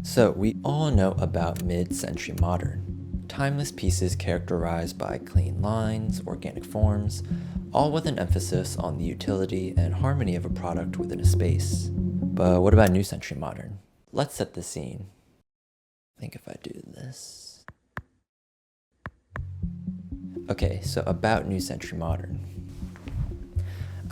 So, we all know about mid-century modern. Timeless pieces characterized by clean lines, organic forms, all with an emphasis on the utility and harmony of a product within a space. But what about new century modern? Let's set the scene. I think if I do this. Okay, so about new century modern.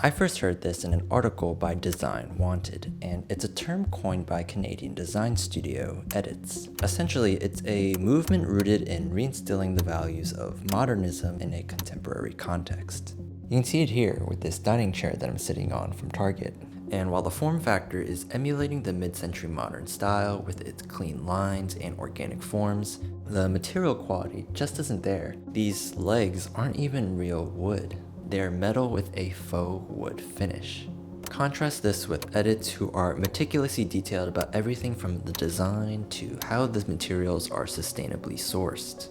I first heard this in an article by Design Wanted, and it's a term coined by Canadian design studio Edits. Essentially, it's a movement rooted in reinstilling the values of modernism in a contemporary context. You can see it here with this dining chair that I'm sitting on from Target. And while the form factor is emulating the mid-century modern style with its clean lines and organic forms, the material quality just isn't there. These legs aren't even real wood. They're metal with a faux wood finish. Contrast this with Edits, who are meticulously detailed about everything from the design to how the materials are sustainably sourced.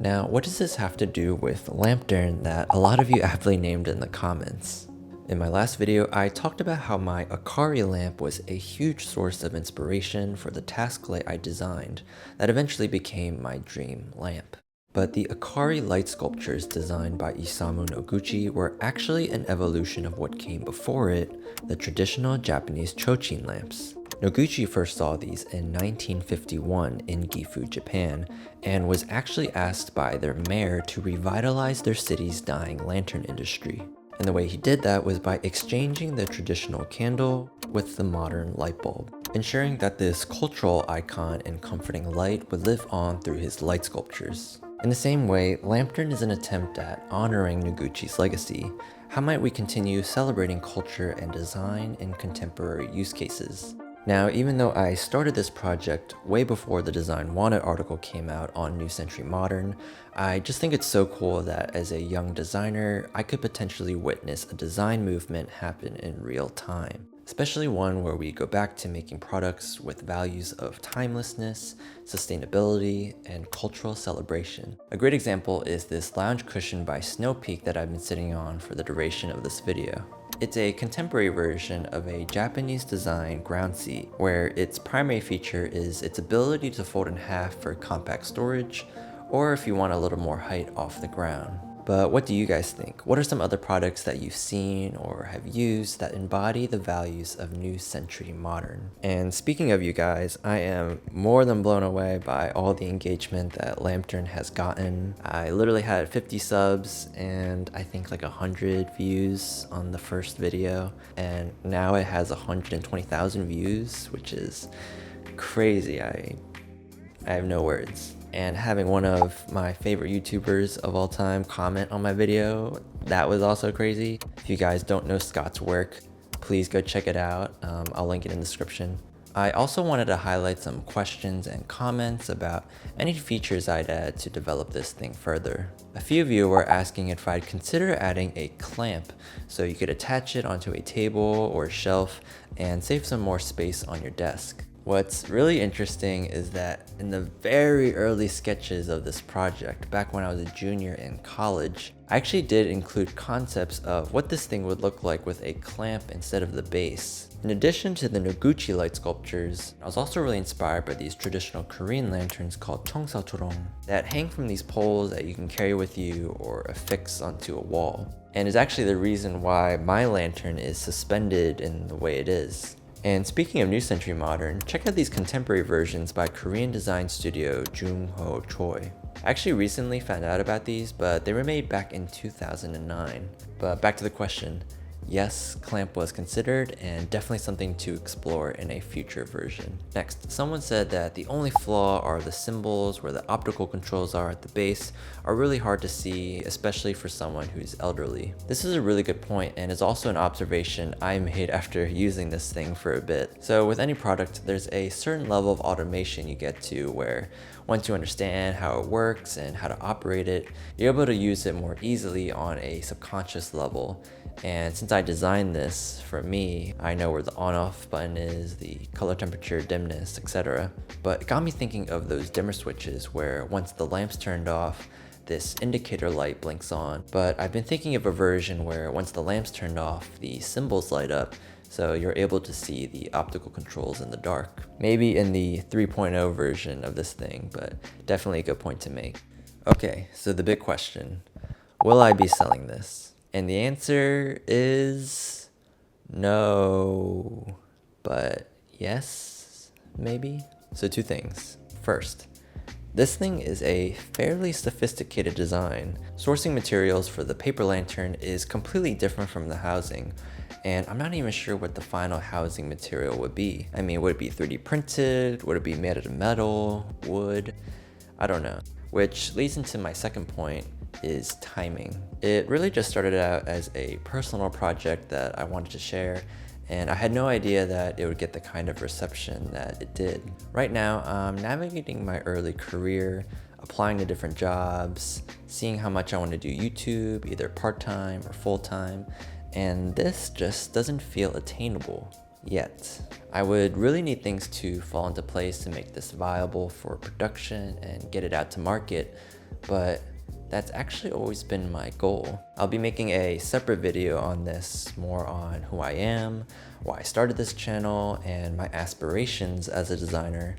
Now, what does this have to do with lamptern that a lot of you aptly named in the comments? In my last video, I talked about how my Akari lamp was a huge source of inspiration for the task light I designed that eventually became my dream lamp. But the Akari light sculptures designed by Isamu Noguchi were actually an evolution of what came before it, the traditional Japanese chochin lamps. Noguchi first saw these in 1951 in Gifu, Japan, and was actually asked by their mayor to revitalize their city's dying lantern industry. And the way he did that was by exchanging the traditional candle with the modern light bulb, ensuring that this cultural icon and comforting light would live on through his light sculptures. In the same way, lamptern is an attempt at honoring Noguchi's legacy. How might we continue celebrating culture and design in contemporary use cases? Now, even though I started this project way before the Design Wanted article came out on New Century Modern, I just think it's so cool that as a young designer, I could potentially witness a design movement happen in real time. Especially one where we go back to making products with values of timelessness, sustainability, and cultural celebration. A great example is this lounge cushion by Snow Peak that I've been sitting on for the duration of this video. It's a contemporary version of a Japanese design ground seat, where its primary feature is its ability to fold in half for compact storage, or if you want a little more height off the ground. But what do you guys think? What are some other products that you've seen or have used that embody the values of New Century Modern? And speaking of you guys, I am more than blown away by all the engagement that Lamptern has gotten. I literally had 50 subs and I think like 100 views on the first video, and now it has 120,000 views, which is crazy. I have no words. And having one of my favorite YouTubers of all time comment on my video, that was also crazy. If you guys don't know Scott's work, please go check it out. I'll link it in the description. I also wanted to highlight some questions and comments about any features I'd add to develop this thing further. A few of you were asking if I'd consider adding a clamp so you could attach it onto a table or a shelf and save some more space on your desk. What's really interesting is that in the very early sketches of this project, back when I was a junior in college, I actually did include concepts of what this thing would look like with a clamp instead of the base. In addition to the Noguchi light sculptures, I was also really inspired by these traditional Korean lanterns called cheongsaturong that hang from these poles that you can carry with you or affix onto a wall, and is actually the reason why my lantern is suspended in the way it is. And speaking of New Century Modern, check out these contemporary versions by Korean design studio Jung-ho Choi. I actually recently found out about these, but they were made back in 2009. But back to the question. Yes, clamp was considered, and definitely something to explore in a future version. Next, someone said that the only flaw are the symbols where the optical controls are at the base are really hard to see, especially for someone who's elderly. This is a really good point and is also an observation I made after using this thing for a bit. So with any product, there's a certain level of automation you get to where once you understand how it works and how to operate it, you're able to use it more easily on a subconscious level. And since I designed this for me, I know where the on-off button is, the color temperature, dimness, etc. But it got me thinking of those dimmer switches where once the lamp's turned off, this indicator light blinks on. But I've been thinking of a version where once the lamp's turned off, the symbols light up, so you're able to see the optical controls in the dark. Maybe in the 3.0 version of this thing, but definitely a good point to make. Okay, so the big question, will I be selling this? And the answer is no, but yes, maybe? So two things. First, this thing is a fairly sophisticated design. Sourcing materials for the paper lantern is completely different from the housing, and I'm not even sure what the final housing material would be. I mean, would it be 3D printed? Would it be made out of metal, wood? I don't know. Which leads into my second point, is timing. It really just started out as a personal project that I wanted to share, and I had no idea that it would get the kind of reception that it did. Right now, I'm navigating my early career, applying to different jobs, seeing how much I want to do YouTube, either part-time or full-time, and this just doesn't feel attainable yet. I would really need things to fall into place to make this viable for production and get it out to market, but that's actually always been my goal. I'll be making a separate video on this, more on who I am, why I started this channel, and my aspirations as a designer.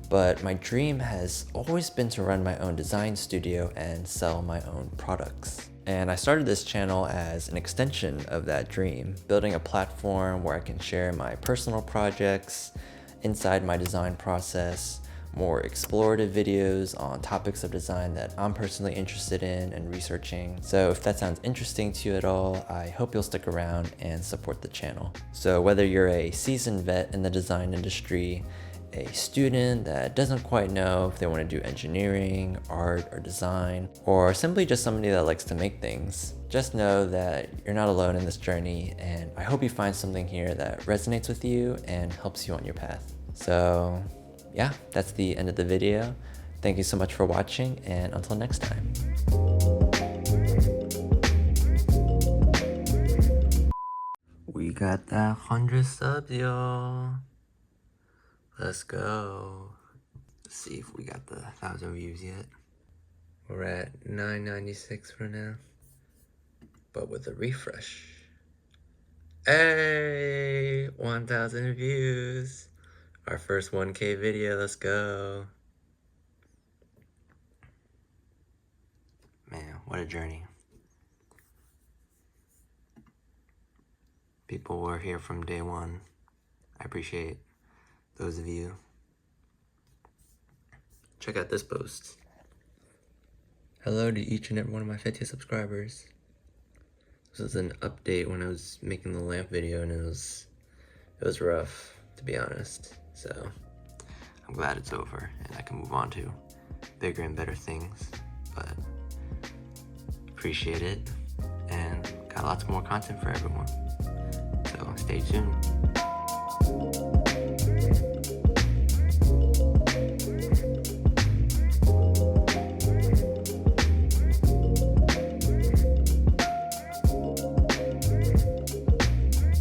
But my dream has always been to run my own design studio and sell my own products. And I started this channel as an extension of that dream, building a platform where I can share my personal projects, inside my design process, more explorative videos on topics of design that I'm personally interested in and researching. So if that sounds interesting to you at all, I hope you'll stick around and support the channel. So whether you're a seasoned vet in the design industry, a student that doesn't quite know if they want to do engineering, art, or design, or simply just somebody that likes to make things, just know that you're not alone in this journey, and I hope you find something here that resonates with you and helps you on your path. So yeah, that's the end of the video. Thank you so much for watching, and until next time. We got that 100 subs, y'all. Let's go. Let's see if we got the 1,000 views yet. We're at 996 for now, but with a refresh. Hey, 1,000 views. Our first 1K video, let's go. Man, what a journey. People were here from day one. I appreciate those of you. Check out this post. Hello to each and every one of my 50 subscribers. This was an update when I was making the lamp video, and it was rough, to be honest. So I'm glad it's over and I can move on to bigger and better things, but appreciate it, and got lots more content for everyone. So stay tuned.